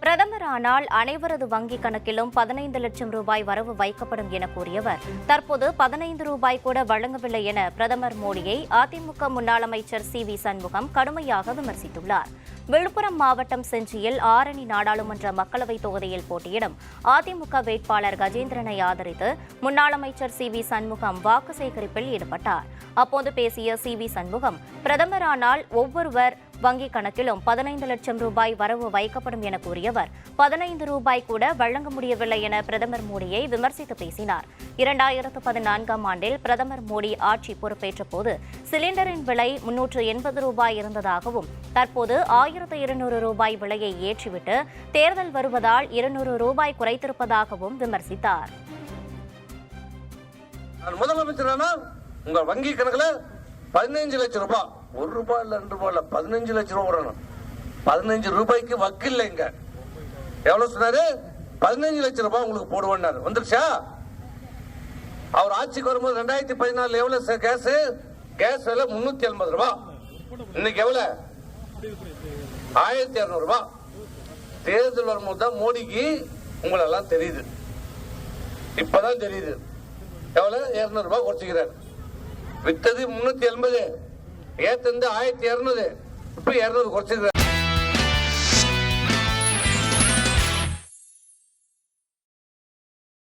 பிரதமரானால் அனைவரது வங்கிக் கணக்கிலும் 15 லட்சம் ரூபாய் வரவு வைக்கப்படும் என கூறியவர் தற்போது 15 ரூபாய் கூட வழங்கவில்லை என பிரதமர் மோடியை அதிமுக முன்னாள் அமைச்சர் சி.வி. சண்முகம் கடுமையாக விமர்சித்துள்ளார். விழுப்புரம் மாவட்டம் செஞ்சியில் ஆரணி நாடாளுமன்ற மக்களவைத் தொகுதியில் போட்டியிடும் அதிமுக வேட்பாளர் கஜேந்திரனை ஆதரித்து முன்னாள் அமைச்சர் சி.வி. சண்முகம் வாக்கு சேகரிப்பில் ஈடுபட்டார். அப்போது பேசிய சி.வி. சண்முகம், பிரதமரானால் ஒவ்வொருவர் வங்கிக் கணக்கிலும் 15 லட்சம் ரூபாய் வரவு வைக்கப்படும் என கூறியவர் 15 ரூபாய் கூட வழங்க முடியவில்லை என பிரதமர் மோடியை விமர்சித்து பேசினார். 2014ஆம் ஆண்டில் பிரதமர் மோடி ஆட்சி பொறுப்பேற்ற போது சிலிண்டரின் விலை 380 ரூபாய் இருந்ததாகவும் தற்போது 1200 ரூபாய் விலையை ஏற்றிவிட்டு தேர்தல் வருவதால் 200 ரூபாய் குறைத்திருப்பதாகவும் விமர்சித்தார். முதலமைச்சரானா உங்க வங்கி கணக்குல 15 லட்சம் ரூபாய், 1 ரூபாய் இல்ல 2 ரூபாய் இல்ல 15 லட்சம் ரூபாய் வரணும். 15 ரூபாய்க்கு வக்கில்லைங்க. எவ்வளவு சொன்னாரு? 15 லட்சம் ரூபாய் உங்களுக்கு போடுவாரு. வந்துருச்சா? அவர் ஆட்சிக்கு வரும்போது 2014 எவ்வளவு கேஸ் விலை 380 ரூபாய். இன்னைக்கு எவ்வளவு? 1200 ரூபாய். தேர்தல் வரும்போது தான் மோடிக்கு உங்களெல்லாம் தெரியுது. இப்பதான் தெரியுது. எவ்வளவு? 200 ரூபாய் குறைச்சிக்கிறார். வித்தது 380, ஏத்தந்து 1200, இப்ப 200 குறைச்சிக்கிறார்.